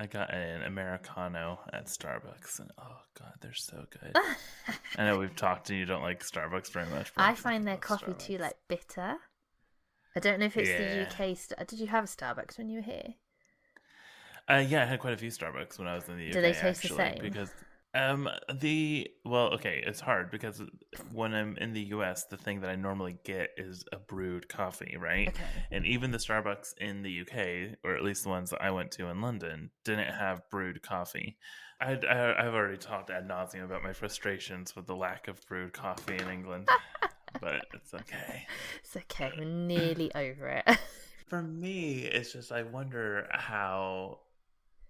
I got an Americano at Starbucks, and oh god, they're so good. I know we've talked and you don't like Starbucks very much, but I find their coffee too bitter. I don't know if it's the UK. Did you have a Starbucks when you were here? Yeah, I had quite a few Starbucks when I was in the UK. Do they taste actually, the same? Because it's hard because when I'm in the US, the thing that I normally get is a brewed coffee, right? Okay. And even the Starbucks in the UK, or at least the ones that I went to in London, didn't have brewed coffee. I've already talked ad nauseum about my frustrations with the lack of brewed coffee in England, but it's okay. It's okay. We're nearly over it. For me, it's just I wonder how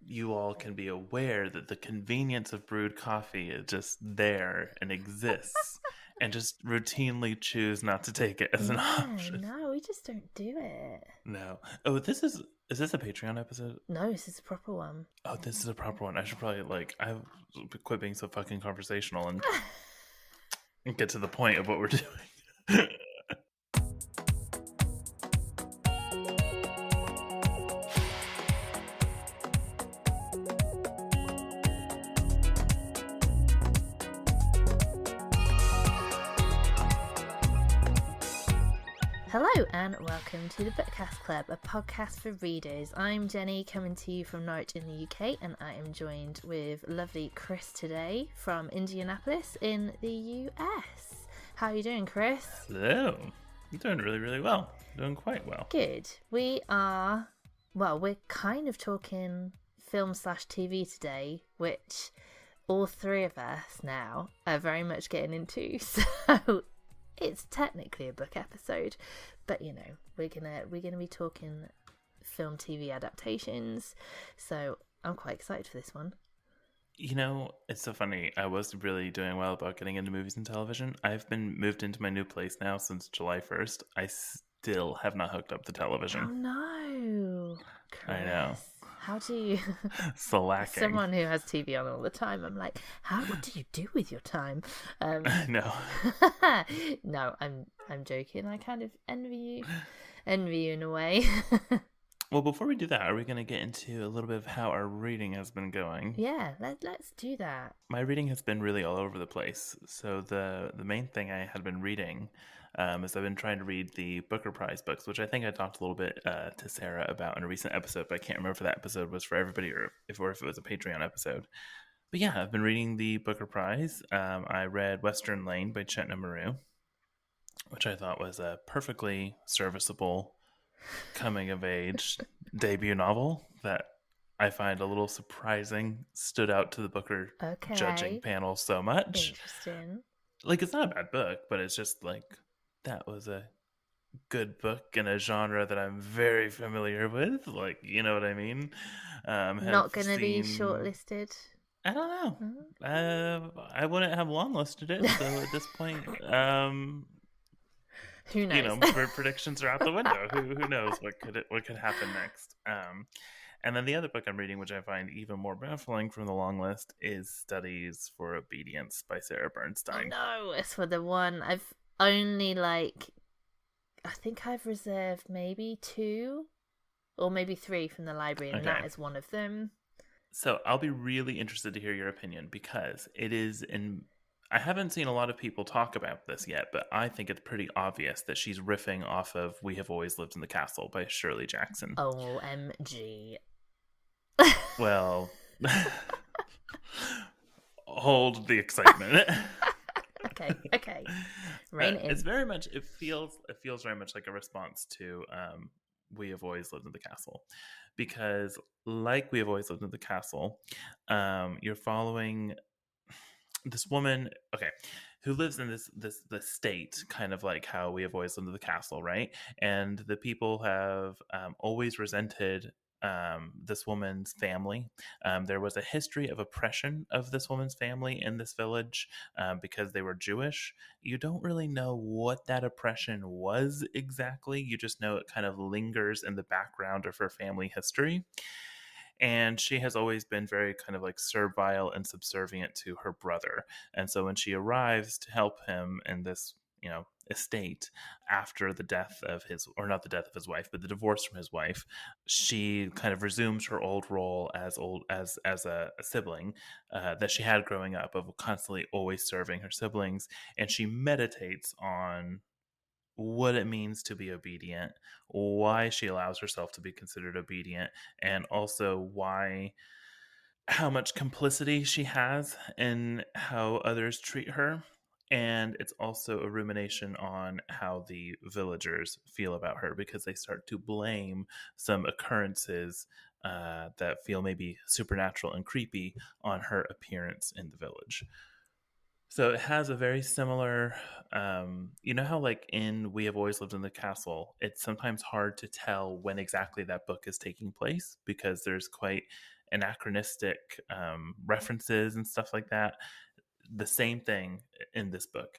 you all can be aware that the convenience of brewed coffee is just there and exists and just routinely choose not to take it as an option. No, we just don't do it. No. Oh, is this a Patreon episode? No, this is a proper one. Oh, this is a proper one. I should probably I quit being so fucking conversational and get to the point of what we're doing. Hello and welcome to the Bookcast Club, a podcast for readers. I'm Jenny, coming to you from Norwich in the UK, and I am joined with lovely Chris today from Indianapolis in the US. How are you doing, Chris? Hello. I'm doing really, really well. Doing quite well. Good. We're kind of talking film/TV today, which all three of us now are very much getting into, so it's technically a book episode, but we're gonna be talking film TV adaptations, so I'm quite excited for this one. It's so funny. I was really doing well about getting into movies and television. I've been moved into my new place now since July 1st. I still have not hooked up the television. Oh no, Chris. I know. How do you? Slacking. Someone who has TV on all the time, I'm like, what do you do with your time? No. No, I'm joking. I kind of envy you in a way. Well, before we do that, are we going to get into a little bit of how our reading has been going? Yeah, let's do that. My reading has been really all over the place. So the main thing I had been reading is I've been trying to read the Booker Prize books, which I think I talked a little bit to Sarah about in a recent episode, but I can't remember if that episode was for everybody or if it was a Patreon episode. But yeah, I've been reading the Booker Prize. I read Western Lane by Chetna Maroo, which I thought was a perfectly serviceable coming-of-age debut novel that I find a little surprising, stood out to the Booker judging panel so much. Interesting. It's not a bad book, but it's just that was a good book in a genre that I'm very familiar with. You know what I mean? Not going to be shortlisted? I don't know. I wouldn't have long listed it, so at this point, who knows? Predictions are out the window. Who knows what could happen next? And then the other book I'm reading, which I find even more baffling from the long list, is Studies for Obedience by Sarah Bernstein. Oh no, it's for the one I've only I think I've reserved maybe 2 or maybe 3 from the library, and that is one of them. So I'll be really interested to hear your opinion, because it is I haven't seen a lot of people talk about this yet, but I think it's pretty obvious that she's riffing off of We Have Always Lived in the Castle by Shirley Jackson. OMG. Well, hold the excitement. Okay. Rein in. It's very much, it feels very much like a response to We Have Always Lived in the Castle, because like We Have Always Lived in the Castle, you're following this woman, who lives in the state, kind of like how We Have Always Lived in the Castle, right? And the people have always resented this woman's family. There was a history of oppression of this woman's family in this village because they were Jewish. You don't really know what that oppression was exactly. You just know it kind of lingers in the background of her family history. And she has always been very kind of servile and subservient to her brother. And so when she arrives to help him in this estate after the death of his, or not the death of his wife, but the divorce from his wife. She kind of resumes her old role as a sibling that she had growing up, of constantly always serving her siblings, and she meditates on what it means to be obedient, why she allows herself to be considered obedient, and also how much complicity she has in how others treat her. And it's also a rumination on how the villagers feel about her, because they start to blame some occurrences that feel maybe supernatural and creepy on her appearance in the village. So it has a very similar, you know how like in We Have Always Lived in the Castle, it's sometimes hard to tell when exactly that book is taking place, because there's quite anachronistic references and stuff like that. The same thing in this book.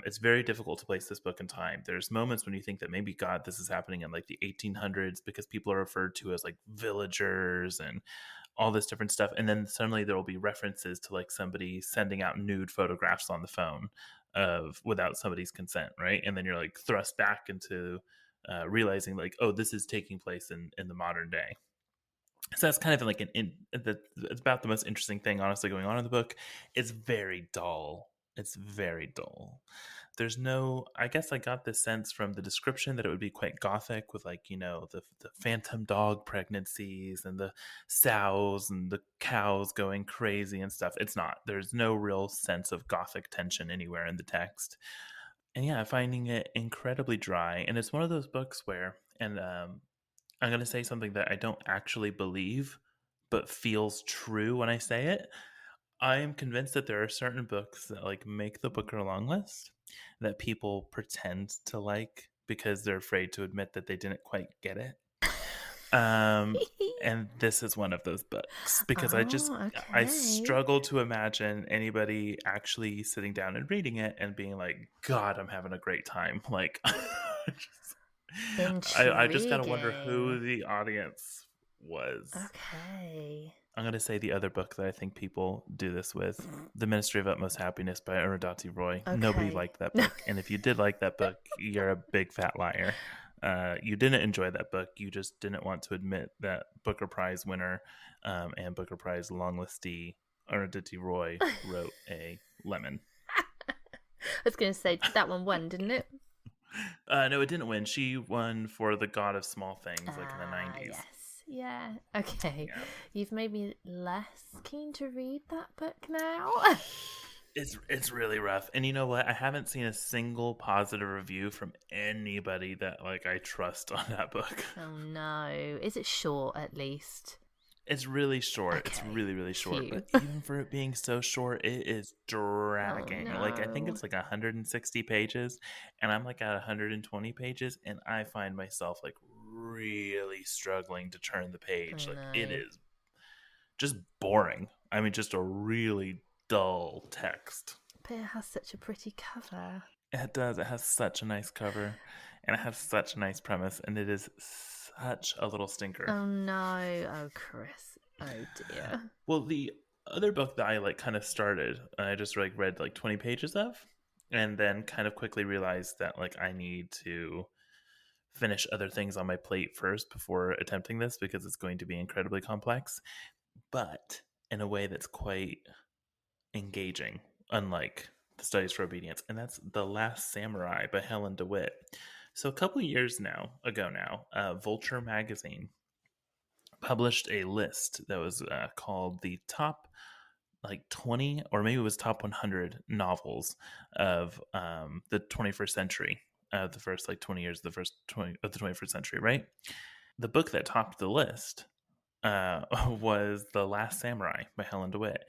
It's very difficult to place this book in time. There's moments when you think that maybe, God, this is happening in like the 1800s, because people are referred to as like villagers and all this different stuff. And then suddenly there will be references to like somebody sending out nude photographs on the phone of without somebody's consent, right? And then you're like thrust back into realizing like, oh, this is taking place in the modern day. So that's kind of like it's about the most interesting thing, honestly, going on in the book. It's very dull. It's very dull. There's no, I guess I got this sense from the description that it would be quite gothic, with like, the phantom dog pregnancies and the sows and the cows going crazy and stuff. It's not. There's no real sense of gothic tension anywhere in the text. And yeah, finding it incredibly dry. And it's one of those books where, and I'm going to say something that I don't actually believe, but feels true when I say it. I am convinced that there are certain books that like make the Booker long list that people pretend to like because they're afraid to admit that they didn't quite get it. And this is one of those books, because I struggle to imagine anybody actually sitting down and reading it and being like, God, I'm having a great time. Like, I just gotta wonder who the audience was. Okay. I'm gonna say the other book that I think people do this with, The Ministry of Utmost Happiness by Arundhati Roy. Okay. Nobody liked that book. And if you did like that book, you're a big fat liar. You didn't enjoy that book. You just didn't want to admit that Booker Prize winner and Booker Prize long listee Arundhati Roy wrote a lemon. I was going to say, that one won, didn't it? No, it didn't win. She won for The God of Small Things, like in the 90s. Yes. Yeah. Okay. Yeah. You've made me less keen to read that book now. It's really rough. And you know what? I haven't seen a single positive review from anybody that like I trust on that book. Oh no. Is it short at least? It's really short. Okay. It's really, really short. Phew. But even for it being so short, it is dragging. Oh, no. Like, I think it's like 160 pages, and I'm like at 120 pages, and I find myself like really struggling to turn the page. Like, it is just boring. I mean, just a really dull text. But it has such a pretty cover. It does. It has such a nice cover, and it has such a nice premise, and it is such a little stinker. Oh no. Oh, Chris. Oh dear. Well, the other book that I like kind of started, I just like read like 20 pages of, and then kind of quickly realized that like I need to finish other things on my plate first before attempting this, because it's going to be incredibly complex, but in a way that's quite engaging, unlike The Studies for Obedience, and that's The Last Samurai by Helen DeWitt. So a couple of years ago now, Vulture magazine published a list that was called the top like 20, or maybe it was top 100 novels of the 21st century, the first like 20 years of the 21st century, right? The book that topped the list was The Last Samurai by Helen DeWitt,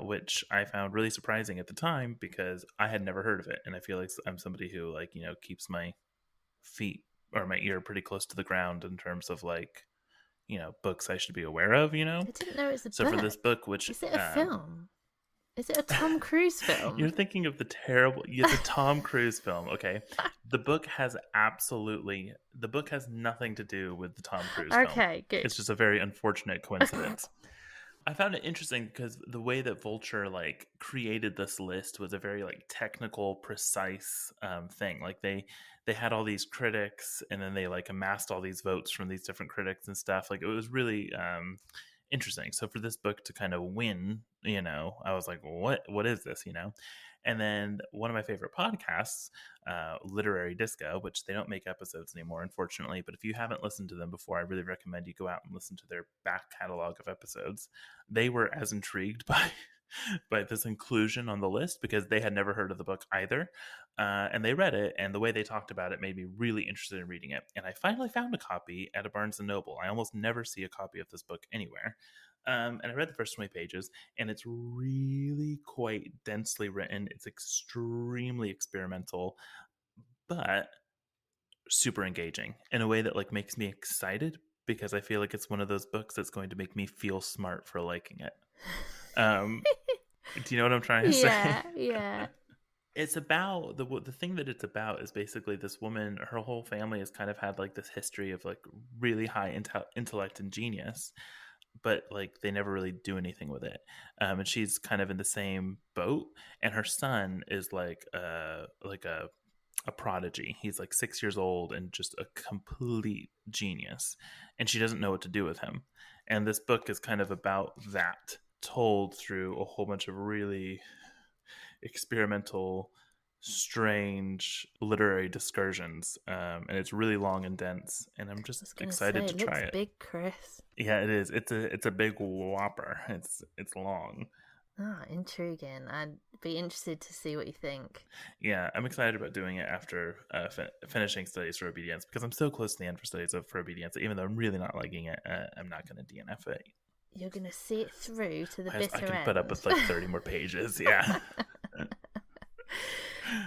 which I found really surprising at the time, because I had never heard of it, and I feel like I'm somebody who like keeps my feet or my ear pretty close to the ground in terms of like books I should be aware of. I didn't know it was a book. So for this book, which is it a film? Is it a Tom Cruise film? You're thinking of the Tom Cruise film. Okay, the book has nothing to do with the Tom Cruise film. Okay, good. It's just a very unfortunate coincidence. I found it interesting because the way that Vulture like created this list was a very like technical, precise thing. Like they had all these critics, and then they like amassed all these votes from these different critics and stuff. Like it was really interesting. So for this book to kind of win, I was like, what is this, And then one of my favorite podcasts, Literary Disco, which they don't make episodes anymore, unfortunately. But if you haven't listened to them before, I really recommend you go out and listen to their back catalog of episodes. They were as intrigued by this inclusion on the list because they had never heard of the book either. And they read it, and the way they talked about it made me really interested in reading it. And I finally found a copy at a Barnes & Noble. I almost never see a copy of this book anywhere. And I read the first 20 pages, and it's really quite densely written. It's extremely experimental, but super engaging in a way that like makes me excited because I feel like it's one of those books that's going to make me feel smart for liking it. Do you know what I'm trying to say? Yeah. It's about the thing that it's about is basically this woman. Her whole family has kind of had like this history of like really high intellect and genius, but like they never really do anything with it. And she's kind of in the same boat, and her son is like a prodigy. He's like 6 years old and just a complete genius, and she doesn't know what to do with him. And this book is kind of about that, told through a whole bunch of really experimental, strange literary discursions, and it's really long and dense, and I'm just excited to try it. Big, Chris. Yeah, it is. It's a big whopper. It's long. Intriguing. I'd be interested to see what you think. Yeah, I'm excited about doing it after finishing Studies for Obedience, because I'm so close to the end for Studies for Obedience. Even though I'm really not liking it, I'm not going to DNF it. You're going to see it through to the bitter end. I can put up with like 30 more pages. Yeah.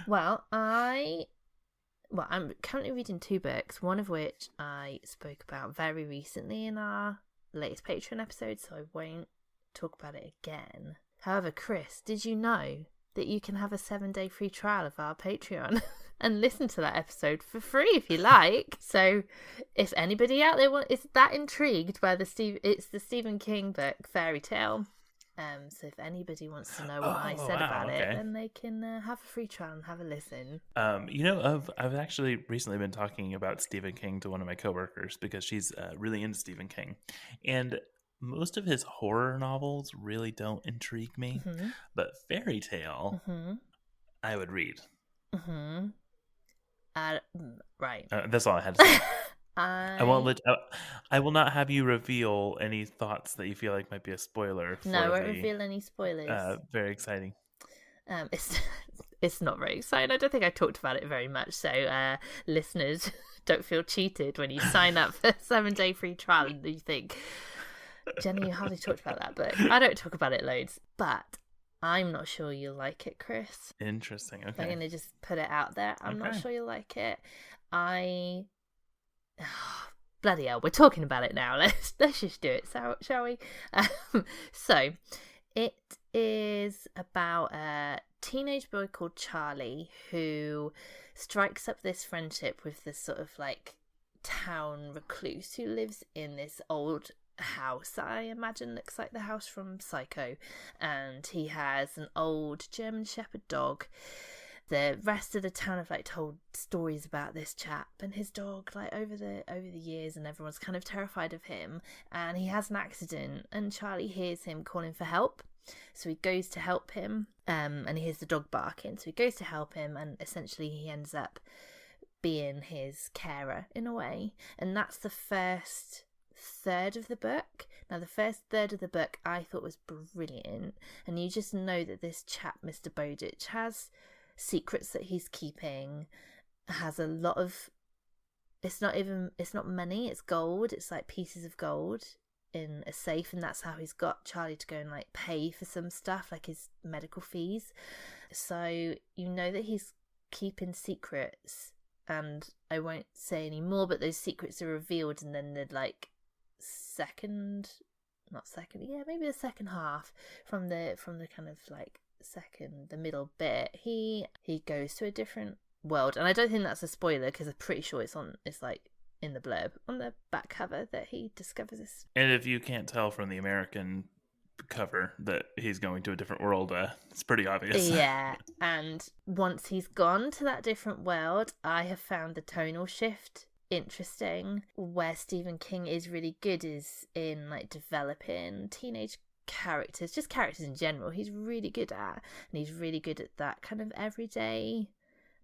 Well, I'm currently reading 2 books, one of which I spoke about very recently in our latest Patreon episode, so I won't talk about it again. However, Chris, did you know that you can have a 7-day free trial of our Patreon and listen to that episode for free if you like? So if anybody out there is that intrigued by it's the Stephen King book, Fairy Tale. So if anybody wants to know what I said about it, then they can have a free trial and have a listen. I've actually recently been talking about Stephen King to one of my coworkers because she's really into Stephen King, and most of his horror novels really don't intrigue me, but Fairy Tale, I would read. Right. That's all I had to say. I will not have you reveal any thoughts that you feel like might be a spoiler. No, I won't reveal any spoilers. Very exciting. It's not very exciting. I don't think I talked about it very much. So listeners, don't feel cheated when you sign up for a 7-day free trial and you think, Jenny, you hardly talked about that book. I don't talk about it loads, but I'm not sure you'll like it, Chris. Interesting. Okay. I'm going to just put it out there. I'm not sure you'll like it. Bloody hell, we're talking about it now. Let's just do it, shall we? So, it is about a teenage boy called Charlie who strikes up this friendship with this sort of like town recluse who lives in this old house I imagine looks like the house from Psycho, and he has an old German Shepherd dog. The rest of the town have like told stories about this chap and his dog like over the years, and everyone's kind of terrified of him, and he has an accident and Charlie hears him calling for help, so he goes to help him, and he hears the dog barking, so he goes to help him, and essentially he ends up being his carer in a way. And that's the first third of the book. Now the first third of the book I thought was brilliant, and you just know that this chap Mr. Bowditch has secrets that he's keeping, has a lot of, it's not money, it's gold, it's like pieces of gold in a safe, and that's how he's got Charlie to go and like pay for some stuff like his medical fees. So you know that he's keeping secrets, and I won't say any more, but those secrets are revealed, and then the like maybe the second half from the kind of like the middle bit, he goes to a different world, and I don't think that's a spoiler because I'm pretty sure it's like in the blurb on the back cover that he discovers this. And if you can't tell from the American cover that he's going to a different world. It's pretty obvious. Yeah, and once he's gone to that different world, I have found the tonal shift interesting. Where Stephen King is really good is in like developing teenage characters, just characters in general. He's really good at, and he's really good at that kind of everyday,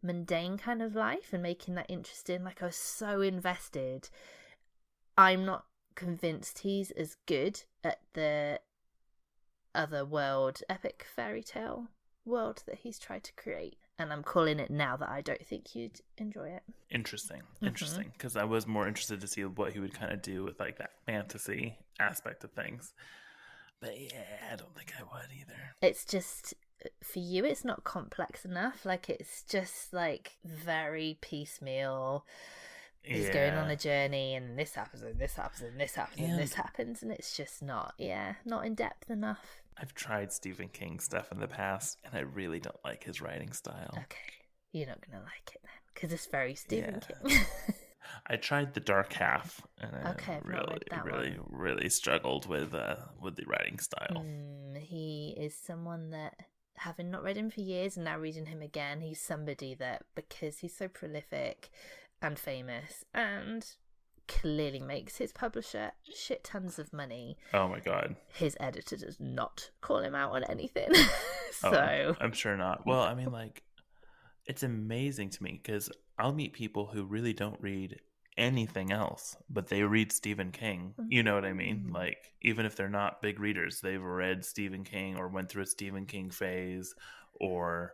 mundane kind of life and making that interesting. Like, I was so invested. I'm not convinced he's as good at the other world, epic fairy tale world that he's tried to create, and I'm calling it now that I don't think you'd enjoy it. Interesting, because I was more interested to see what he would kind of do with like that fantasy aspect of things, but yeah, I don't think I would either. It's just, for you, it's not complex enough. Like, it's just like very piecemeal. He's going on a journey, and this happens, and this happens, and this happens, and this happens, and it's just not in depth enough. I've tried Stephen King stuff in the past, and I really don't like his writing style. Okay, you're not going to like it then, because it's very Stephen King. I tried The Dark Half, and I really struggled with the writing style. He is someone that, having not read him for years and now reading him again, he's somebody that, because he's so prolific and famous and clearly makes his publisher shit tons of money. Oh my god. His editor does not call him out on anything. I'm sure not. Well, I mean, like, it's amazing to me because I'll meet people who really don't read anything else, but they read Stephen King. You know what I mean? Like, even if they're not big readers, they've read Stephen King or went through a Stephen King phase, or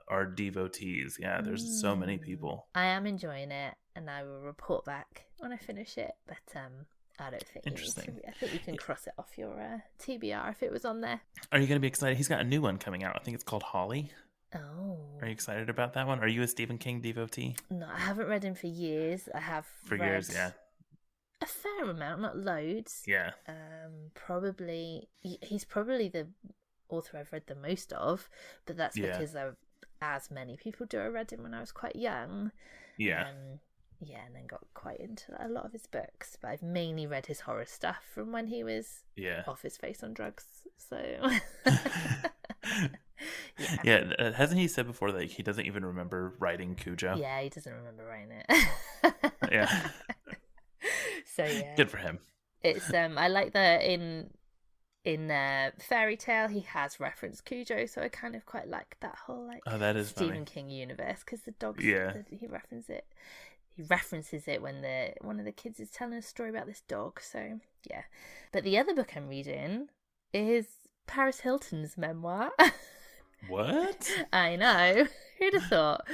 are devotees. Yeah, there's so many people. I am enjoying it, and I will report back when I finish it, but I don't think interesting. I think you can cross it off your TBR if it was on there. Are you going to be excited? He's got a new one coming out. I think it's called Holly. Oh. Are you excited about that one? Are you a Stephen King devotee? No, I haven't read him for years. I have read a fair amount, not loads. Yeah. He's probably the author I've read the most of, but that's because as many people do, I read him when I was quite young. Yeah. And then got quite into a lot of his books, but I've mainly read his horror stuff from when he was off his face on drugs. So hasn't he said before that he doesn't even remember writing Cujo? Yeah, he doesn't remember writing it. Yeah. So yeah, good for him. It's I like that in Fairy Tale he has referenced Cujo, so I kind of quite like that whole that is Stephen funny. King universe, because the dogs he references it when one of the kids is telling a story about this dog. So yeah, but the other book I'm reading is Paris Hilton's memoir. What? I know. Who'd have thought?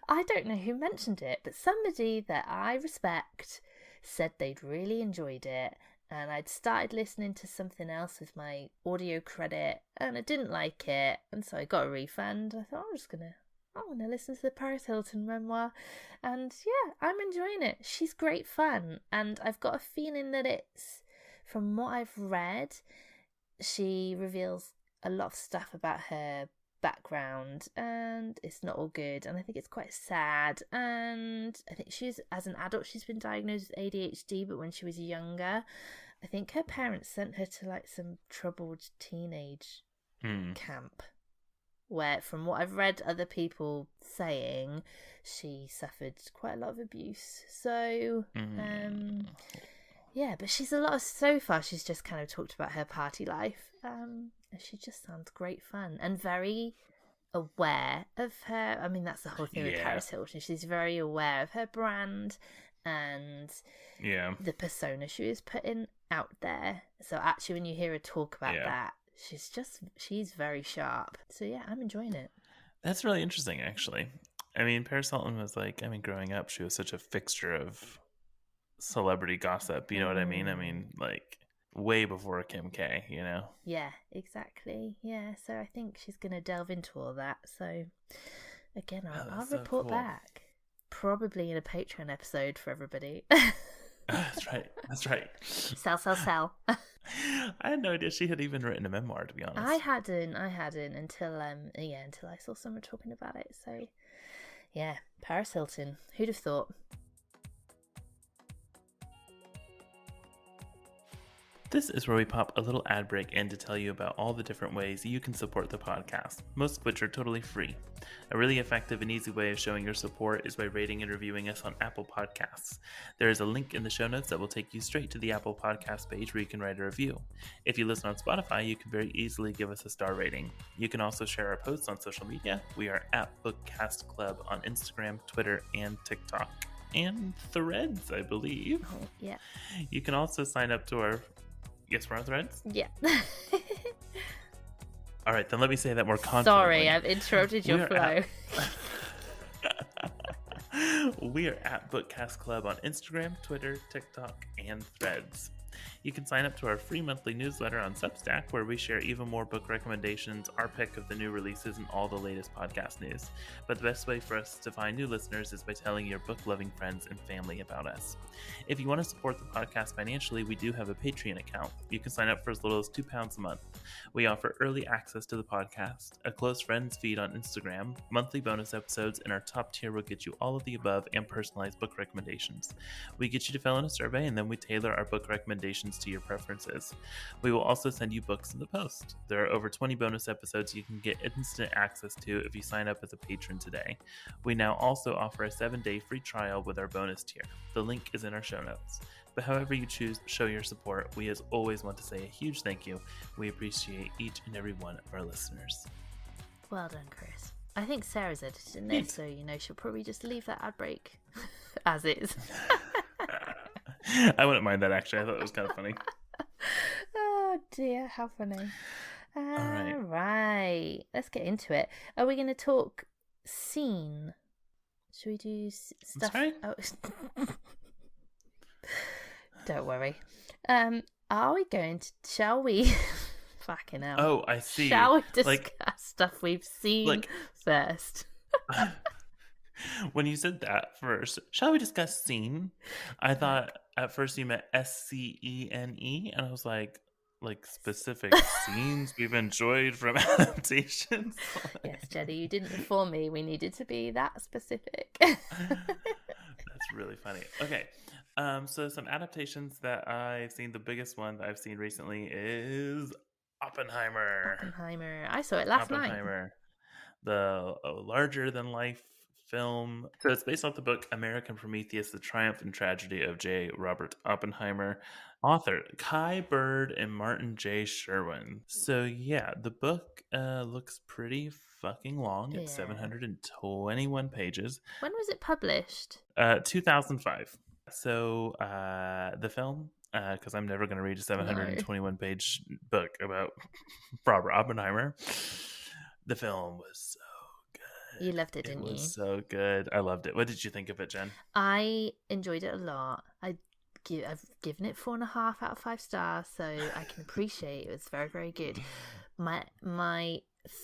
I don't know who mentioned it, but somebody that I respect said they'd really enjoyed it, and I'd started listening to something else with my audio credit, and I didn't like it, and so I got a refund. I thought, I'm gonna listen to the Paris Hilton memoir, and yeah, I'm enjoying it. She's great fun, and I've got a feeling that it's, from what I've read, she reveals a lot of stuff about her background, and it's not all good, and I think it's quite sad. And I think as an adult she's been diagnosed with ADHD, but when she was younger, I think her parents sent her to like some troubled teenage camp, where, from what I've read other people saying, she suffered quite a lot of abuse. So but so far she's just kind of talked about her party life, and she just sounds great fun and very aware of her. I mean, that's the whole thing with Paris Hilton. She's very aware of her brand and the persona she is putting out there. So actually, when you hear her talk about that, she's very sharp. So yeah, I'm enjoying it. That's really interesting, actually. I mean, Paris Hilton was growing up, she was such a fixture of celebrity gossip. You know what I mean? I mean, like, way before Kim K, you know? Yeah, exactly. Yeah, so I think she's going to delve into all that. So, again, I'll report back. Probably in a Patreon episode for everybody. That's right. Sell. I had no idea she had even written a memoir, to be honest. I hadn't until I saw someone talking about it. So, yeah, Paris Hilton. Who'd have thought? This is where we pop a little ad break in to tell you about all the different ways you can support the podcast, most of which are totally free. A really effective and easy way of showing your support is by rating and reviewing us on Apple Podcasts. There is a link in the show notes that will take you straight to the Apple Podcast page where you can write a review. If you listen on Spotify, you can very easily give us a star rating. You can also share our posts on social media. We are at Bookcast Club on Instagram, Twitter, and TikTok. And Threads, I believe. Oh, yeah. You can also sign up to our... Yes, we're on Threads? Yeah. All right, then let me say that more confidently. Sorry, I've interrupted your flow. We are at Bookcast Club on Instagram, Twitter, TikTok, and Threads. You can sign up to our free monthly newsletter on Substack, where we share even more book recommendations, our pick of the new releases, and all the latest podcast news. But the best way for us to find new listeners is by telling your book-loving friends and family about us. If you want to support the podcast financially, we do have a Patreon account. You can sign up for as little as £2 a month. We offer early access to the podcast, a close friends feed on Instagram, monthly bonus episodes, and our top tier will get you all of the above and personalized book recommendations. We get you to fill in a survey, and then we tailor our book recommendations to your preferences. We will also send you books in the post. There are over 20 bonus episodes you can get instant access to if you sign up as a patron today. We now also offer a 7-day free trial with our bonus tier. The link is in our show notes. But however you choose to show your support, we as always want to say a huge thank you. We appreciate each and every one of our listeners. Well done, Chris. I think Sarah's edited this, so she'll probably just leave that ad break as is. I wouldn't mind that, actually. I thought it was kind of funny. Oh dear, how funny. All right. Right, let's get into it. Are we going to talk scene? Should we do stuff? Sorry? Oh. Don't worry. Are we going to? Shall we? Fucking hell. Oh, I see. Shall we discuss stuff we've seen first? When you said that first, shall we discuss scene? I thought at first you meant SCENE, and I was like specific scenes we've enjoyed from adaptations. Yes, Jenny, you didn't inform me we needed to be that specific. That's really funny. Okay. So some adaptations that I've seen. The biggest one that I've seen recently is Oppenheimer. I saw it last night. The larger-than-life film. So it's based off the book American Prometheus, The Triumph and Tragedy of J. Robert Oppenheimer. Author Kai Bird and Martin J. Sherwin. So yeah, the book looks pretty fucking long. It's 721 pages. When was it published? 2005. So the film, because I'm never going to read a 721 page book about Robert Oppenheimer. The film was so good. You loved it, didn't you? It was so good. I loved it. What did you think of it, Jen? I enjoyed it a lot. I've given it 4.5 out of 5 stars, so I can appreciate it was very, very good. My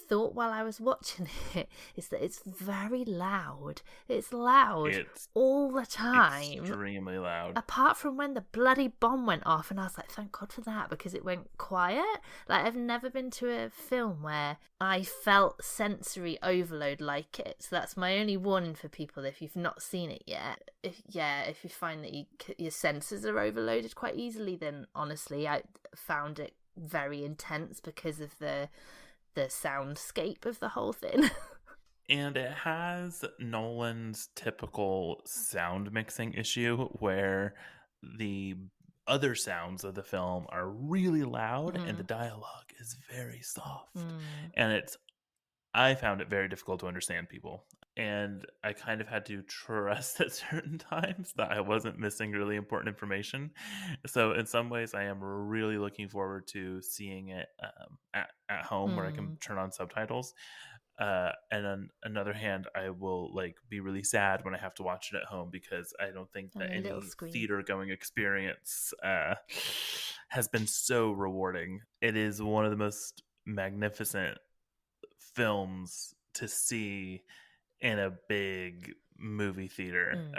thought while I was watching it is that it's very loud. It's loud all the time. Extremely loud. Apart from when the bloody bomb went off, and I was like, thank God for that, because it went quiet. Like, I've never been to a film where I felt sensory overload like it. So that's my only warning for people if you've not seen it yet. If you find that your senses are overloaded quite easily, then honestly, I found it very intense because of the soundscape of the whole thing. And it has Nolan's typical sound mixing issue where the other sounds of the film are really loud and the dialogue is very soft. And I found it very difficult to understand people. And I kind of had to trust at certain times that I wasn't missing really important information. So in some ways, I am really looking forward to seeing it at home where I can turn on subtitles. And on another hand, I will be really sad when I have to watch it at home because I don't think that any theater going experience has been so rewarding. It is one of the most magnificent films to see in a big movie theater.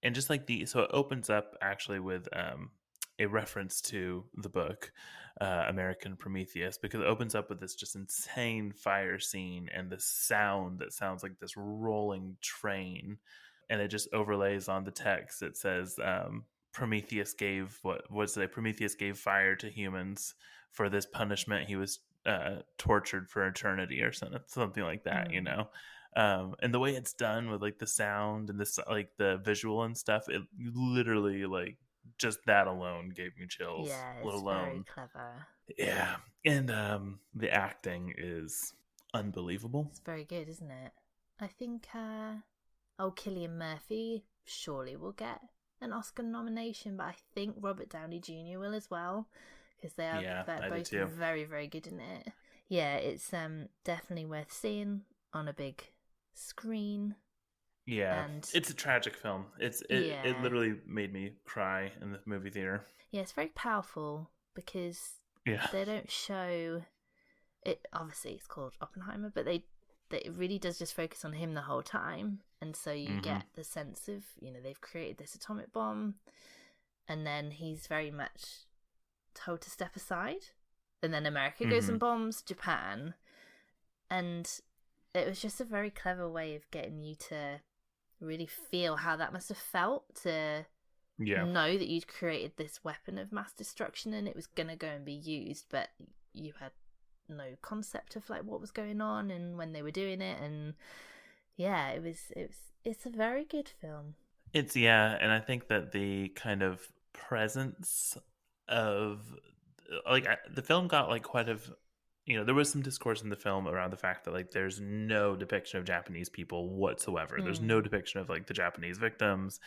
And just so it opens up actually with a reference to the book American Prometheus, because it opens up with this just insane fire scene and the sound that sounds like this rolling train, and it just overlays on the text. It says Prometheus gave Prometheus gave fire to humans for this punishment. He was tortured for eternity or something like that, you know. And the way it's done with like the sound and this like the visual and stuff, it literally like just that alone gave me chills. Yeah, let it's alone very clever. yeah, and the acting is unbelievable. It's very good, isn't it? I think Cillian Murphy surely will get an Oscar nomination, but I think Robert Downey Jr. will as well, because they're both very, very good in it. Yeah, it's definitely worth seeing on a big screen. Yeah, and it's a tragic film. It literally made me cry in the movie theater. Yeah, it's very powerful because they don't show it. Obviously, it's called Oppenheimer, but it really does just focus on him the whole time, and so you get the sense of, you know, they've created this atomic bomb, and then he's very much told to step aside, and then America goes and bombs Japan, and it was just a very clever way of getting you to really feel how that must have felt to know that you'd created this weapon of mass destruction and it was gonna go and be used, but you had no concept of like what was going on and when they were doing it. And yeah, it's a very good film. And I think that the kind of presence of like the film got like quite a, you know, there was some discourse in the film around the fact that like there's no depiction of Japanese people whatsoever. There's no depiction of like the Japanese victims.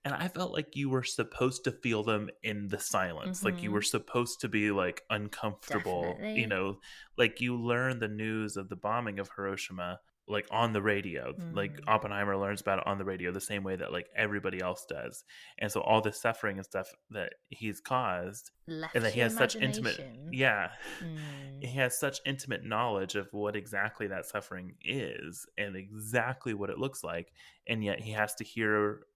And I felt like you were supposed to feel them in the silence. Like you were supposed to be like uncomfortable. Definitely. You know, like you learn the news of the bombing of Hiroshima like on the radio. Like Oppenheimer learns about it on the radio the same way that like everybody else does. And so all this suffering and stuff that he's caused, left and that he has such intimate he has such intimate knowledge of what exactly that suffering is and exactly what it looks like, and yet he has to hear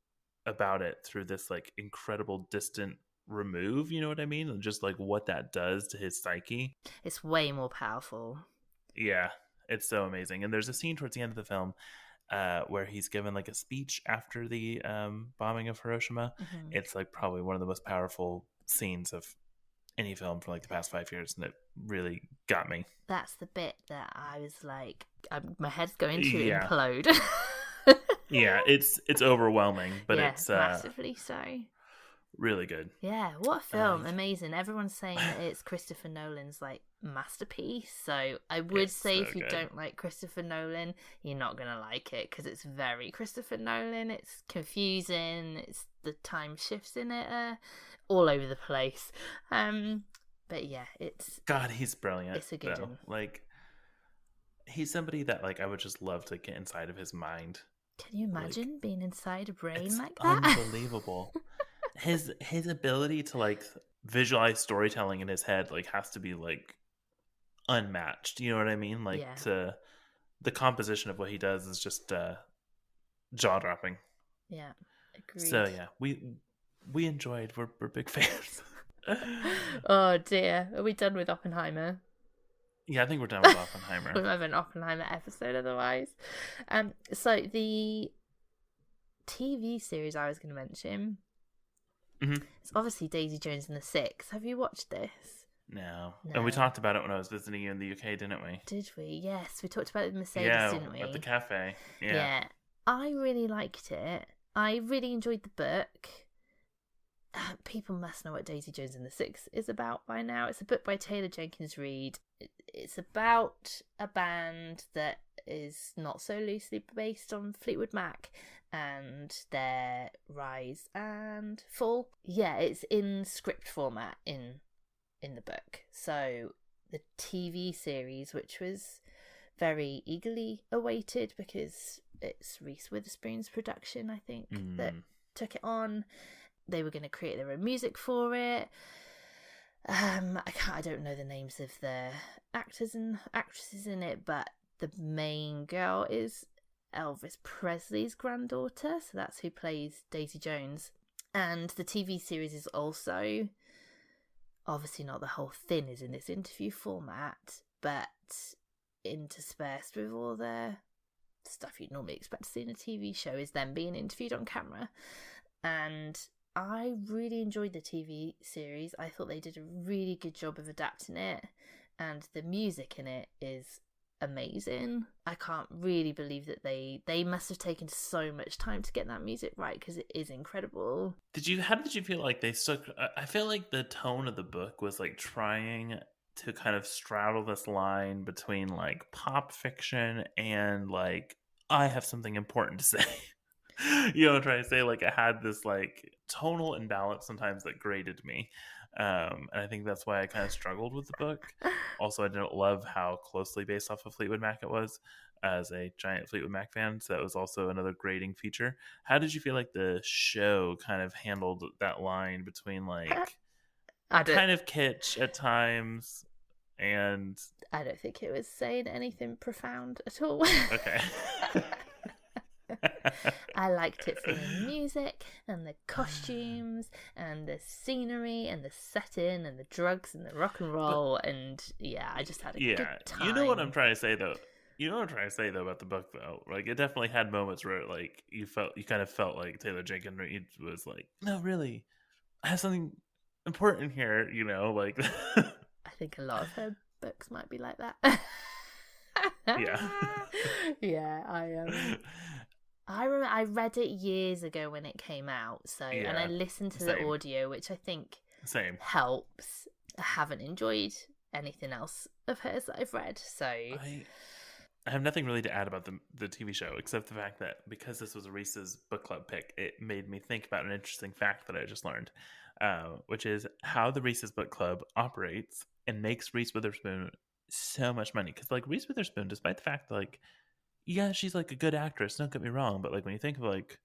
about it through this like incredible distant remove, you know what I mean, and just like what that does to his psyche. It's way more powerful. Yeah, it's so amazing. And there's a scene towards the end of the film where he's given like a speech after the bombing of Hiroshima. It's like probably one of the most powerful scenes of any film from like the past 5 years, and it really got me. That's the bit that I was like, my head's going to implode. Yeah, it's overwhelming, but it's massively so. Really good. Yeah, what a film. Amazing. Everyone's saying that it's Christopher Nolan's like masterpiece, so I would say if you don't like Christopher Nolan, you're not gonna like it, because it's very Christopher Nolan. It's confusing, it's the time shifts in it all over the place, but yeah, it's he's brilliant. It's a good one. Like, he's somebody that like I would just love to get inside of his mind. Can you imagine like, being inside a brain like that? Unbelievable. His ability to like visualize storytelling in his head like has to be like unmatched. You know what I mean? Like the composition of what he does is just jaw dropping. Yeah, agreed. So yeah, we enjoyed. We're big fans. Oh dear, are we done with Oppenheimer? Yeah, I think we're done with Oppenheimer. We'll have an Oppenheimer episode otherwise. So the TV series I was going to mention, it's obviously Daisy Jones and the Six. Have you watched this? No. And we talked about it when I was visiting you in the UK, didn't we? Did we? Yes, we talked about it in Mercedes, didn't we? At the cafe. Yeah. I really liked it. I really enjoyed the book. People must know what Daisy Jones and the Six is about by now. It's a book by Taylor Jenkins Reid. It's about a band that is not so loosely based on Fleetwood Mac and their rise and fall. Yeah, it's in script format in the book. So the TV series, which was very eagerly awaited because it's Reese Witherspoon's production, I think, that took it on. They were going to create their own music for it. I don't know the names of the actors and actresses in it, but the main girl is Elvis Presley's granddaughter, so that's who plays Daisy Jones. And the TV series is also, obviously not the whole thing is in this interview format, but interspersed with all the stuff you'd normally expect to see in a TV show is them being interviewed on camera. And I really enjoyed the TV series. I thought they did a really good job of adapting it, and the music in it is amazing. I can't really believe that they must have taken so much time to get that music right, because it is incredible. How did you feel like they stuck? I feel like the tone of the book was like trying to kind of straddle this line between like pop fiction and like I have something important to say. You know what I'm trying to say? Like it had this like tonal imbalance sometimes that grated me. And I think that's why I kind of struggled with the book. Also, I didn't love how closely based off of Fleetwood Mac it was, as a giant Fleetwood Mac fan. So that was also another grading feature. How did you feel like the show kind of handled that line between like kind of kitsch at times and... I don't think it was saying anything profound at all. Okay. I liked it for the music and the costumes and the scenery and the setting and the drugs and the rock and roll, and yeah, I just had a good time. You know what I'm trying to say though? You know what I'm trying to say though about the book though? Like it definitely had moments where like you kind of felt like Taylor Jenkins Reid was like, no, really, I have something important here, you know, like. I think a lot of her books might be like that. Yeah. Yeah, I read it years ago when it came out, so and I listened to the audio, which I think helps. I haven't enjoyed anything else of hers that I've read, so I have nothing really to add about the TV show, except the fact that because this was a Reese's book club pick, it made me think about an interesting fact that I just learned, which is how the Reese's book club operates and makes Reese Witherspoon so much money. Because like Reese Witherspoon, despite the fact that like, yeah, she's like a good actress, don't get me wrong, but like when you think of like,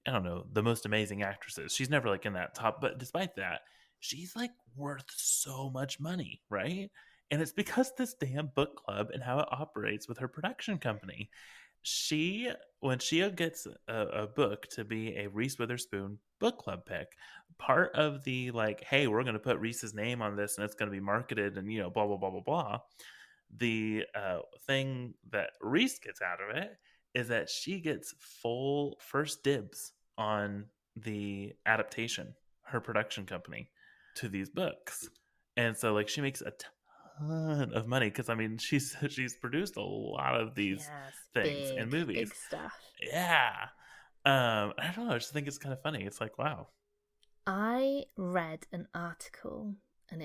I don't know, the most amazing actresses, she's never like in that top, but despite that, she's like worth so much money, right? And it's because this damn book club and how it operates with her production company. When she gets a book to be a Reese Witherspoon book club pick, part of the like, hey, we're going to put Reese's name on this and it's going to be marketed and, you know, blah, blah, blah, blah, blah. The thing that Reese gets out of it is that she gets full first dibs on the adaptation, her production company, to these books. And so like she makes a ton of money because I mean she's produced a lot of these things and movies. Big stuff. Yeah. I don't know, I just think it's kind of funny. It's like, wow. I read an article and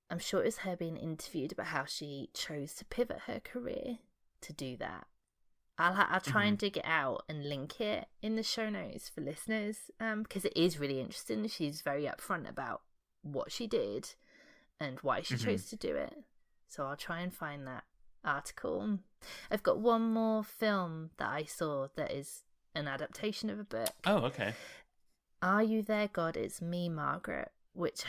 I'm sure it was her being interviewed about how she chose to pivot her career to do that. I'll try and dig it out and link it in the show notes for listeners, because it is really interesting. She's very upfront about what she did and why she chose to do it. So I'll try and find that article. I've got one more film that I saw that is an adaptation of a book. Oh, okay. Are You There, God? It's Me, Margaret, which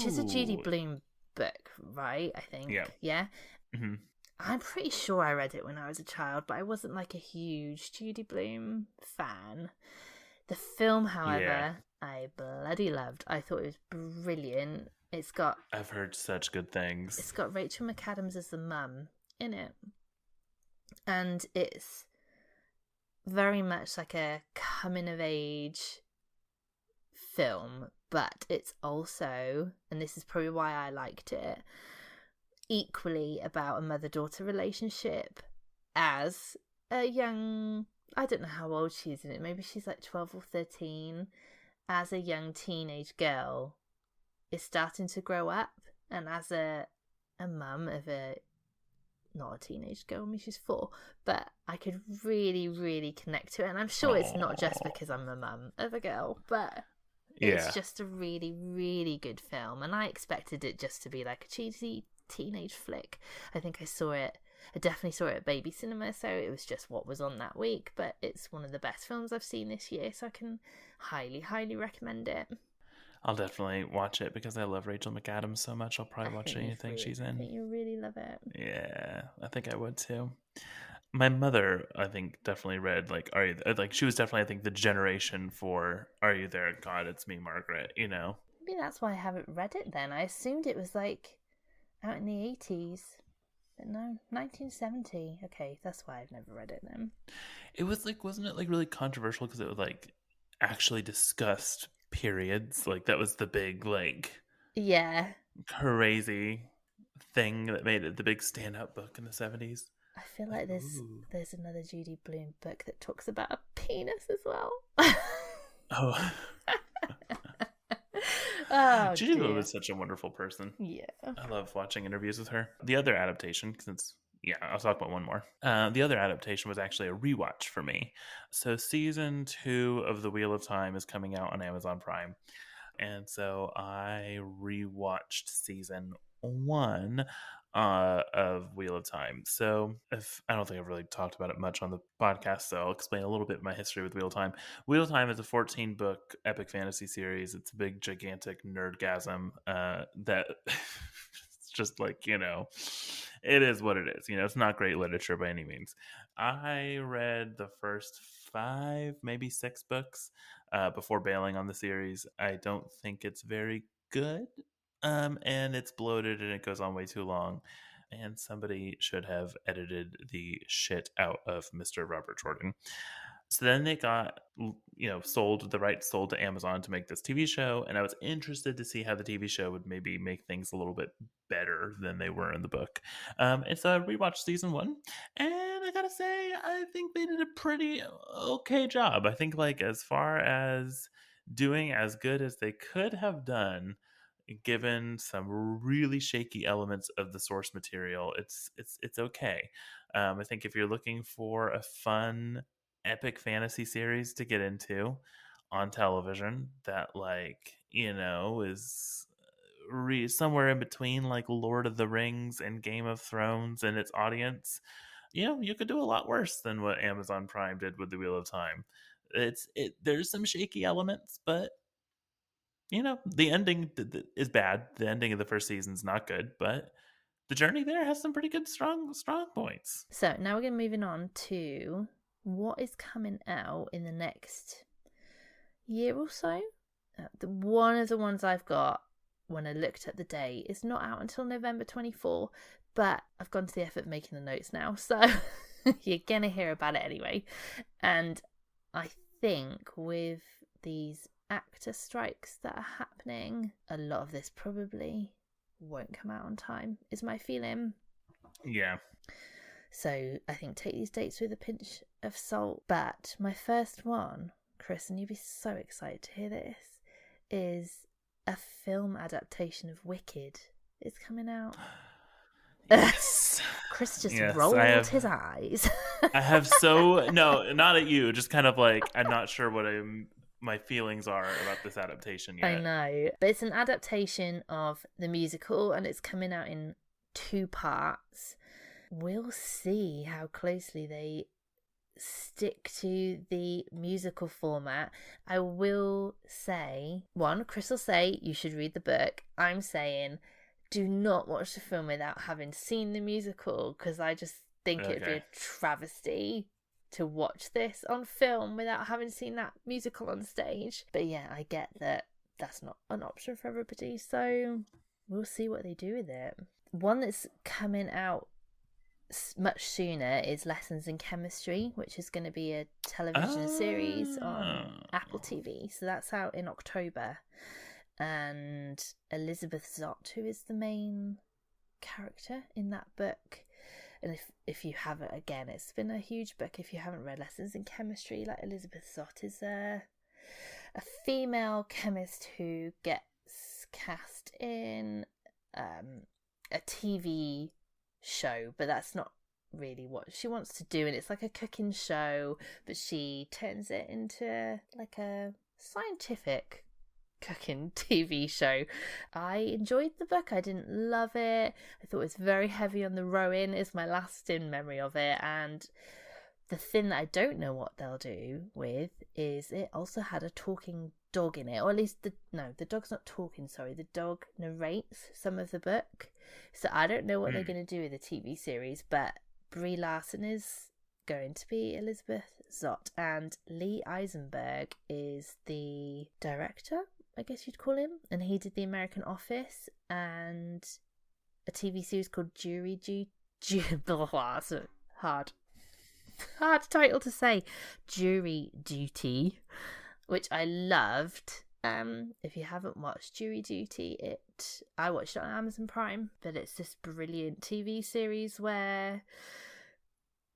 is a Judy Blume book, right? I think. Yeah. Mm-hmm. I'm pretty sure I read it when I was a child, but I wasn't like a huge Judy Blume fan. The film, however, I bloody loved. I thought it was brilliant. I've heard such good things. It's got Rachel McAdams as the mum in it. And it's very much like a coming-of-age film, but it's also, and this is probably why I liked it, equally about a mother-daughter relationship as a young, I don't know how old she is in it, maybe she's like 12 or 13, as a young teenage girl is starting to grow up, and as a mum of not a teenage girl, I mean she's 4, but I could really, really connect to it, and I'm sure it's not just because I'm a mum of a girl, but it's just a really, really good film, and I expected it just to be like a cheesy teenage flick. I definitely saw it at Baby Cinema, so it was just what was on that week, but it's one of the best films I've seen this year, so I can highly, highly recommend it. I'll definitely watch it because I love Rachel McAdams so much. I'll probably watch anything she's in. I think you'll really love it. Yeah, I think I would too. My mother, I think, definitely read she was definitely, I think, the generation for Are You There, God? It's Me, Margaret. You know. Maybe that's why I haven't read it. Then I assumed it was like out in the 80s. But no, 1970. Okay, that's why I've never read it then. It was like, wasn't it like really controversial because it was like actually discussed periods. Like, that was the big, like, Yeah. crazy thing that made it the big standout book in the 70s. I feel like Ooh. there's another Judy Blume book that talks about a penis as well. Oh. Oh, Judy dear. Blume is such a wonderful person. Yeah. I love watching interviews with her. The other adaptation, since, yeah, I'll talk about one more. The other adaptation was actually a rewatch for me. So season 2 of The Wheel of Time is coming out on Amazon Prime. And so I rewatched season 1 of Wheel of Time. So I don't think I've really talked about it much on the podcast, so I'll explain a little bit my history with Wheel of Time. Wheel of Time is a 14-book epic fantasy series. It's a big, gigantic nerdgasm that it's just like, it is what it is. It's not great literature by any means. I read the first 5, maybe 6 books before bailing on the series. I don't think it's very good. And it's bloated and it goes on way too long. And somebody should have edited the shit out of Mr. Robert Jordan. So then they got, the rights sold to Amazon to make this TV show. And I was interested to see how the TV show would maybe make things a little bit better than they were in the book. And so I rewatched season 1. And I gotta say, I think they did a pretty okay job. I think, like, as far as doing as good as they could have done, given some really shaky elements of the source material, it's okay. I think if you're looking for a fun epic fantasy series to get into on television that, like, is somewhere in between, like, Lord of the Rings and Game of Thrones and its audience, you could do a lot worse than what Amazon Prime did with The Wheel of Time. There's some shaky elements, but the ending is bad. The ending of the first season is not good, but the journey there has some pretty good, strong points. So now we're going to moving on to what is coming out in the next year or so. One of the ones I've got, when I looked at the date, is not out until November 24, but I've gone to the effort of making the notes now, so you're going to hear about it anyway. And I think with these actor strikes that are happening, a lot of this probably won't come out on time, is my feeling. Yeah. So I think take these dates with a pinch of salt. But my first one, Chris, and you'd be so excited to hear this, is a film adaptation of Wicked. It's coming out. Yes. Chris just rolled his eyes. I have no, not at you, just kind of like, I'm not sure what my feelings are about this adaptation yet. I know, but it's an adaptation of the musical and it's coming out in 2 parts. We'll see how closely they stick to the musical format. I will say, Chris will say you should read the book. I'm saying do not watch the film without having seen the musical, because I just think it'd be a travesty to watch this on film without having seen that musical on stage. But yeah, I get that that's not an option for everybody, so we'll see what they do with it. One that's coming out much sooner is Lessons in Chemistry, which is going to be a television series on Apple TV. So that's out in October. And Elizabeth Zott, who is the main character in that book. And if you haven't, again, it's been a huge book. If you haven't read Lessons in Chemistry, like, Elizabeth Zott is a female chemist who gets cast in a TV show, but that's not really what she wants to do. And it's like a cooking show, but she turns it into like a scientific cooking TV show. I enjoyed the book. I didn't love it. I thought it was very heavy on the rowing, is my lasting memory of it. And the thing that I don't know what they'll do with is it also had a talking dog in it, or at least the dog's not talking, sorry, the dog narrates some of the book. So I don't know what they're going to do with the TV series, but Brie Larson is going to be Elizabeth Zott, and Lee Eisenberg is the director, I guess you'd call him, and he did The American Office and a TV series called Jury Duty. Hard title to say. Jury Duty. which I loved. If you haven't watched Jury Duty, I watched it on Amazon Prime, but it's this brilliant TV series where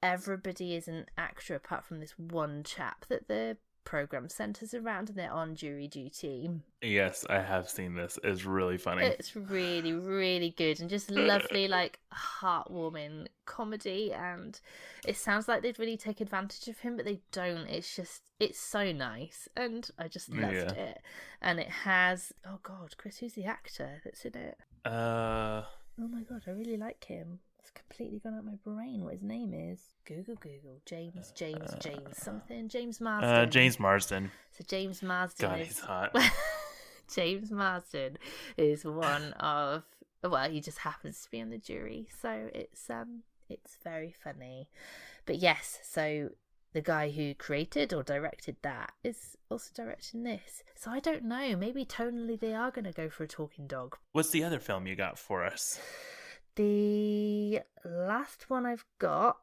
everybody is an actor apart from this one chap that the program centers around, and they're on jury duty. Yes, I have seen this. It's really funny. It's really, really good and just lovely, like heartwarming comedy. And it sounds like they'd really take advantage of him, but they don't. It's so nice, and I just loved it. And it has, oh god, Chris, who's the actor that's in it? Oh my god, I really like him. It's completely gone out my brain what his name is. Google. James something. James Marsden. James Marsden. So James Marsden God, he's hot. James Marsden is one of, well, he just happens to be on the jury. So it's very funny. But yes, so the guy who created or directed that is also directing this. So I don't know, maybe tonally they are going to go for a talking dog. What's the other film you got for us? The last one I've got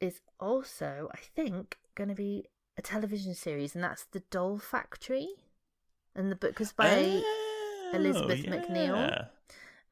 is also, I think, going to be a television series, and that's The Doll Factory. And the book was by Elizabeth Macneal.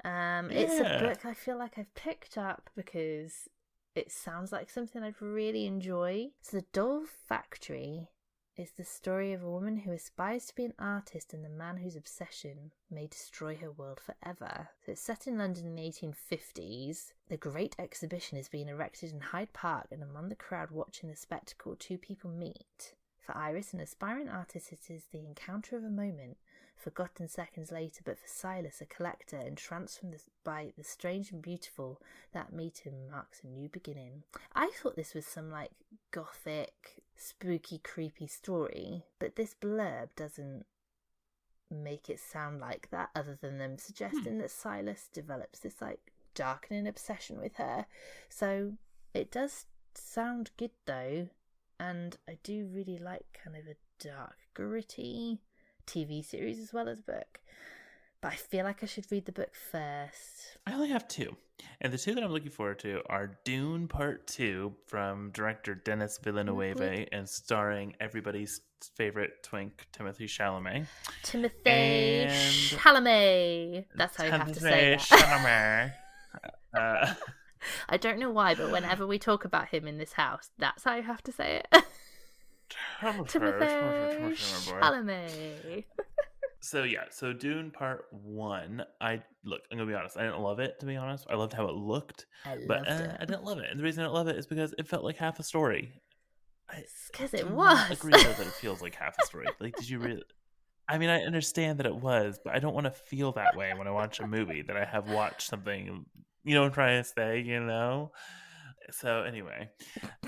It's a book I feel like I've picked up because it sounds like something I'd really enjoy. So The Doll Factory is the story of a woman who aspires to be an artist and the man whose obsession may destroy her world forever. So it's set in London in the 1850s. The Great Exhibition is being erected in Hyde Park, and among the crowd watching the spectacle, two people meet. For Iris, an aspiring artist, it is the encounter of a moment, forgotten seconds later, but for Silas, a collector, entranced by the strange and beautiful, that meeting marks a new beginning. I thought this was some like gothic, spooky, creepy story, but this blurb doesn't make it sound like that, other than them suggesting that Silas develops this like darkening obsession with her. So it does sound good though, and I do really like kind of a dark, gritty TV series as well as book. But I feel like I should read the book first. I only have two. And the two that I'm looking forward to are Dune Part 2 from director Denis Villeneuve and starring everybody's favorite twink, Timothée Chalamet. Chalamet. That's how you have to say that. Chalamet. I don't know why, but whenever we talk about him in this house, that's how you have to say it. Timothée Chalamet. So Dune Part 1, I'm gonna be honest, I didn't love it, to be honest. I loved how it looked, I didn't love it. And the reason I didn't love it is because it felt like half a story. Because it was. I agree that it feels like half a story. Like, did you really? I mean, I understand that it was, but I don't want to feel that way when I watch a movie that I have watched something, you know what I'm trying to say, you know? So anyway,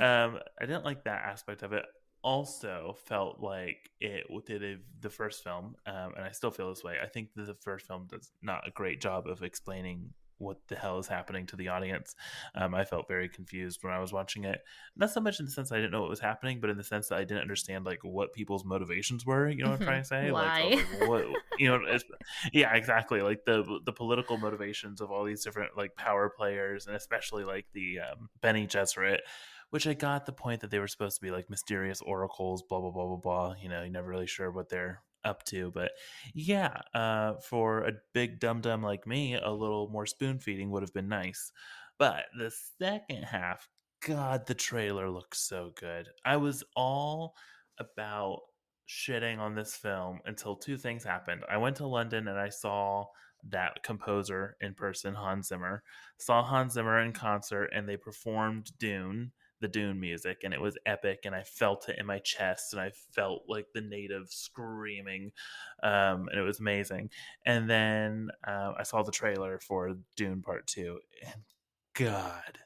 I didn't like that aspect of it. Also felt like it did the first film, and I still feel this way. I think that the first film does not a great job of explaining what the hell is happening to the audience. I felt very confused when I was watching it. Not so much in the sense that I didn't know what was happening, but in the sense that I didn't understand like what people's motivations were. You know what I'm trying to say? Why? Like what? You know? Yeah, exactly. Like the political motivations of all these different like power players, and especially like the Bene Gesserit. Which I got the point that they were supposed to be like mysterious oracles, blah, blah, blah, blah, blah. You know, you're never really sure what they're up to. But yeah, for a big dum-dum like me, a little more spoon-feeding would have been nice. But the second half, God, the trailer looks so good. I was all about shitting on this film until two things happened. I went to London and I saw that composer in person, Hans Zimmer. Saw Hans Zimmer in concert and they performed the Dune music, and it was epic, and I felt it in my chest, and I felt like the natives screaming, and it was amazing. And then I saw the trailer for Dune Part 2, and God,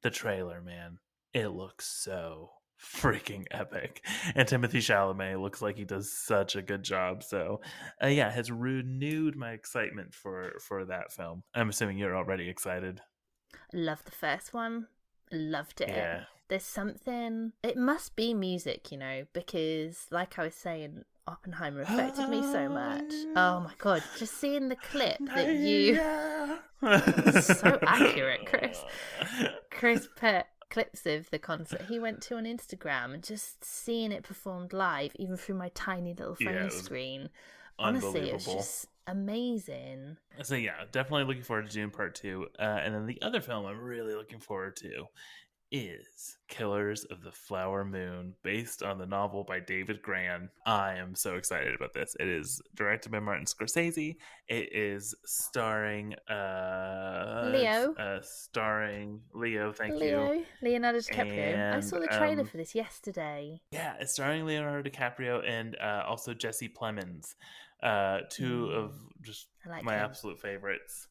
the trailer, man, it looks so freaking epic, and Timothée Chalamet looks like he does such a good job. So yeah, has renewed my excitement for that film. I'm assuming you're already excited. I loved the first one. Loved it. Yeah. There's something, it must be music, you know, because like I was saying, Oppenheimer affected me so much. Oh my god, just seeing the clip that you so accurate, Chris put clips of the concert he went to on Instagram, and just seeing it performed live, even through my tiny little phone screen. Honestly, it was just amazing. So yeah, definitely looking forward to Dune Part 2. And then the other film I'm really looking forward to is Killers of the Flower Moon, based on the novel by David Grann. I am so excited about this. It is directed by Martin Scorsese. It is starring Leo. Starring Leo, thank Leo. you. Leonardo DiCaprio. And, I saw the trailer for this yesterday. Yeah, it's starring Leonardo DiCaprio and also Jesse Plemons. Two of just my absolute favorites.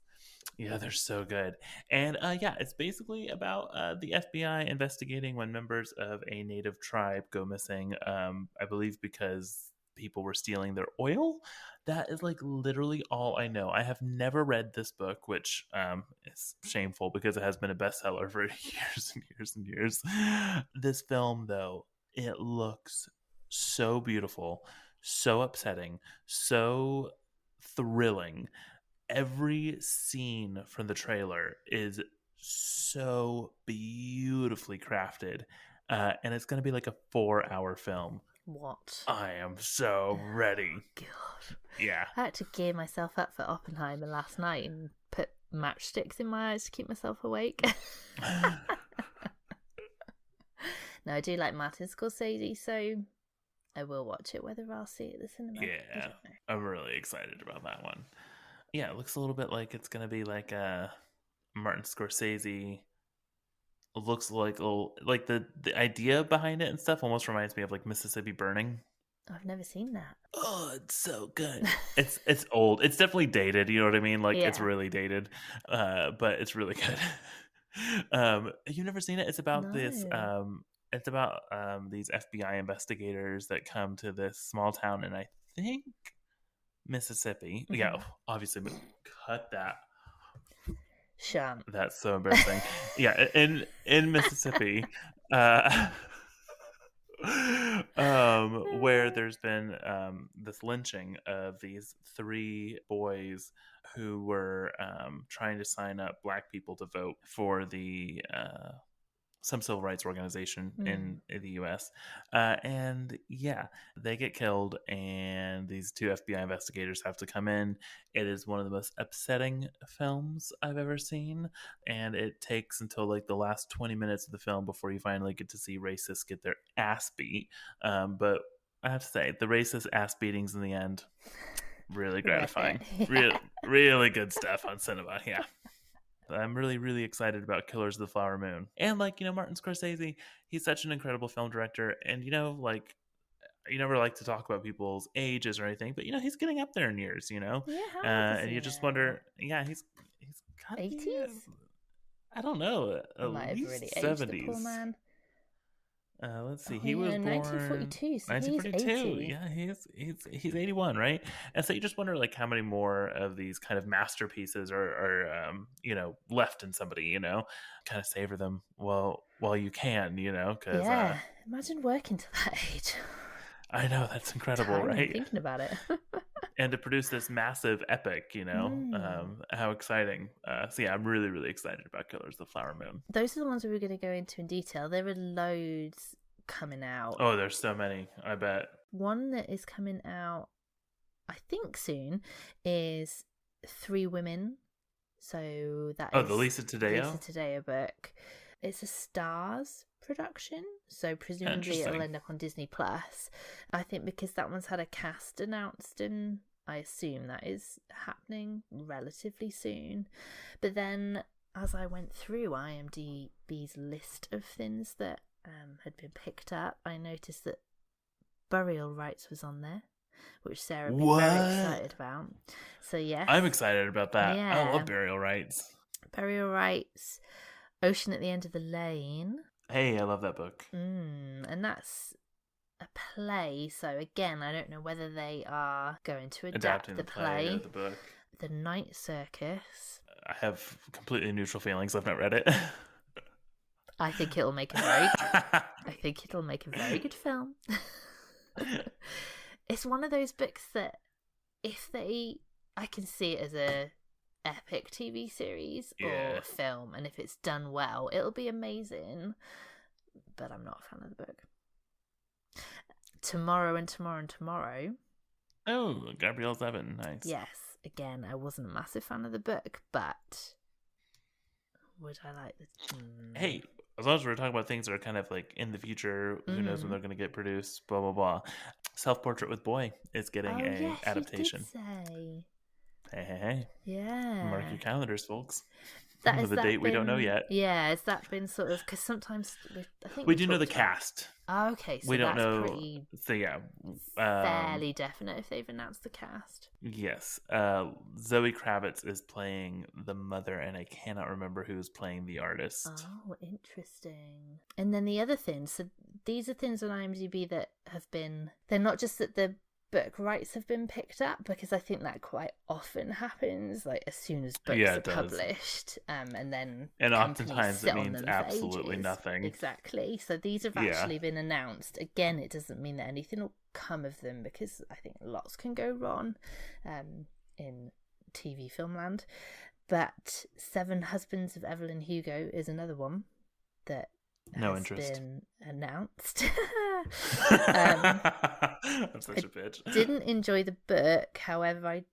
Yeah, they're so good. And yeah, it's basically about the FBI investigating when members of a native tribe go missing, I believe because people were stealing their oil. That is like literally all I know. I have never read this book, which is shameful because it has been a bestseller for years and years and years. This film, though, it looks so beautiful, so upsetting, so thrilling. Every scene from the trailer is so beautifully crafted, and it's going to be like a 4-hour film. What? I am so ready. God. Yeah. I had to gear myself up for Oppenheimer last night and put matchsticks in my eyes to keep myself awake. No, I do like Martin Scorsese, so I will watch it, whether I'll see it at the cinema. Yeah, I'm really excited about that one. Yeah, it looks a little bit like it's going to be like Martin Scorsese. It looks like the idea behind it and stuff almost reminds me of like Mississippi Burning. I've never seen that. Oh, it's so good. It's old. It's definitely dated. You know what I mean? Like it's really dated, but it's really good. You've never seen it? It's about this. It's about these FBI investigators that come to this small town, and I think Mississippi. Mm-hmm. Yeah, obviously, cut that. Shan't. That's so embarrassing. Yeah, in Mississippi, where there's been this lynching of these 3 boys who were trying to sign up Black people to vote for the some civil rights organization in the U.S. And yeah, they get killed, and these 2 FBI investigators have to come in. It is one of the most upsetting films I've ever seen, and it takes until like the last 20 minutes of the film before you finally get to see racists get their ass beat. But I have to say, the racist ass beatings in the end, really gratifying. Really good stuff on cinema, yeah. I'm really, really excited about Killers of the Flower Moon. And, like, you know, Martin Scorsese, he's such an incredible film director. And, you know, like, you never like to talk about people's ages or anything, but, you know, he's getting up there in years, you know? Yeah, and you just wonder, yeah, he's got 80s? I don't know. At least really 70s. The poor man. Let's see. He was born 1942. So 1942. He's 80. Yeah, he's 81, right? And so you just wonder, like, how many more of these kind of masterpieces are you know, left in somebody. You know, kind of savor them while you can. You know, because imagine working to that age. I know, that's incredible, right? Thinking about it. And to produce this massive epic, you know, how exciting. So yeah, I'm really, really excited about Killers of the Flower Moon. Those are the ones we were going to go into in detail. There are loads coming out. Oh, there's so many, I bet. One that is coming out, I think soon, is 3 Women. So that is the Lisa Taddeo book. It's a Stars production, so presumably it'll end up on Disney Plus. I think because that one's had a cast announced, and I assume that is happening relatively soon. But then, as I went through IMDb's list of things that had been picked up, I noticed that Buriel Rites was on there, which Sarah would be very excited about. So yes, I'm excited about that. Yeah. I love Burial Rites. Burial Rites, Ocean at the End of the Lane. Hey, I love that book. And that's a play, so again, I don't know whether they are going to adapt the play or the book. The Night Circus. I have completely neutral feelings. I've not read it. I think it'll make a very good film. It's one of those books that I can see it as epic TV series Yeah. or film, and if it's done well, it'll be amazing. But I'm not a fan of the book. Tomorrow and Tomorrow and Tomorrow. Oh, Gabrielle Zevin. Nice. Yes. Again, I wasn't a massive fan of the book, but would I like the... Hey, as long as we're talking about things that are kind of like in the future, who knows when they're going to get produced, blah, blah, blah. Self-Portrait with Boy is getting a adaptation. You did say. Hey. Yeah. Mark your calendars, folks. Has the date we don't know yet. Yeah, has that been sort of... Because sometimes... I think we do know the cast. Oh, okay, so we don't that's know. Pretty so yeah, fairly definite if they've announced the cast. Yes, Zoe Kravitz is playing the mother, and I cannot remember who's playing the artist. Oh, interesting. And then the other things. So these are things on IMDb that have been. They're not just that the book rights have been picked up, because I think that quite often happens, like as soon as books are published, and then oftentimes it means absolutely nothing. Exactly. So these have actually been announced. Again, it doesn't mean that anything will come of them, because I think lots can go wrong in TV film land. But Seven Husbands of Evelyn Hugo is another one that has been announced. I'm such a bitch. Didn't enjoy the book, however, I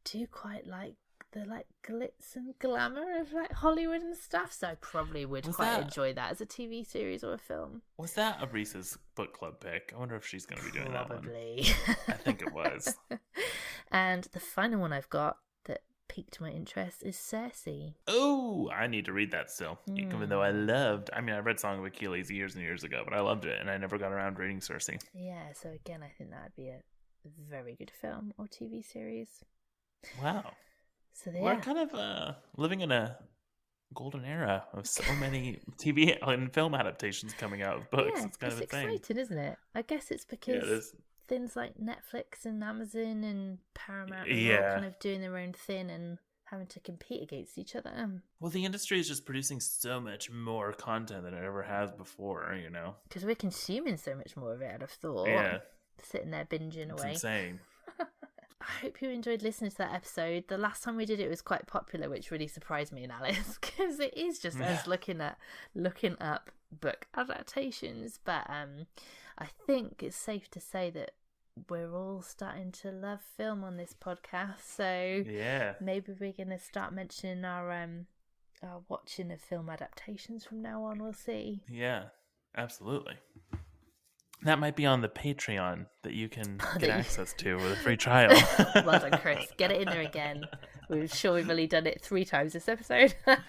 do quite like the glitz and glamour of Hollywood and stuff, so I probably would enjoy that as a TV series or a film. Was that a Reese's book club pick? I wonder if she's going to be doing that one. Probably. I think it was. And the final one I've got that piqued my interest is Cersei. Oh, I need to read that still. Even though I read Song of Achilles years and years ago, but I loved it, and I never got around reading Cersei. Yeah, so again, I think that would be a very good film or TV series. Wow. So we're kind of living in a golden era of so many TV and film adaptations coming out of books. Yeah, it's kind of exciting, isn't it? I guess it's because things like Netflix and Amazon and Paramount are all kind of doing their own thing and having to compete against each other. Well, the industry is just producing so much more content than it ever has before, you know? Because we're consuming so much more of it, I'd have thought. Yeah. Sitting there binging away. It's insane. I hope you enjoyed listening to that episode. The last time we did it was quite popular, which really surprised me and Alice, because it is just us looking up book adaptations. But I think it's safe to say that we're all starting to love film on this podcast. So maybe we're going to start mentioning our watching of film adaptations from now on. We'll see. Yeah, absolutely. That might be on the Patreon that you can get access to with a free trial. Well done, Chris. Get it in there again. We're sure we've only done it 3 times this episode. But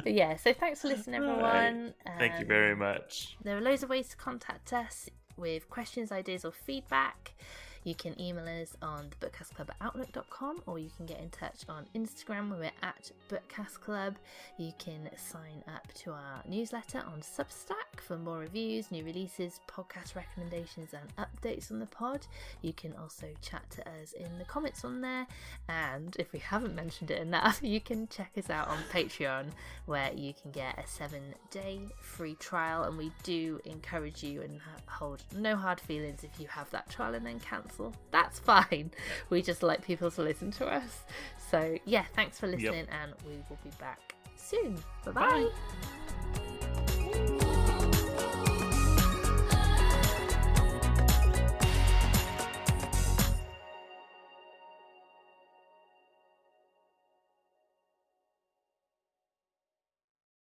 yeah, so thanks for listening, everyone. Thank you very much. There are loads of ways to contact us with questions, ideas, or feedback. You can email us on thebookcastclub@outlook.com, or you can get in touch on Instagram where we're at bookcastclub. You can sign up to our newsletter on Substack for more reviews, new releases, podcast recommendations, and updates on the pod. You can also chat to us in the comments on there, and if we haven't mentioned it enough, you can check us out on Patreon, where you can get a 7-day free trial, and we do encourage you and hold no hard feelings if you have that trial and then cancel. That's fine. We just like people to listen to us. So yeah, thanks for listening, and we will be back soon. Bye-bye. Bye.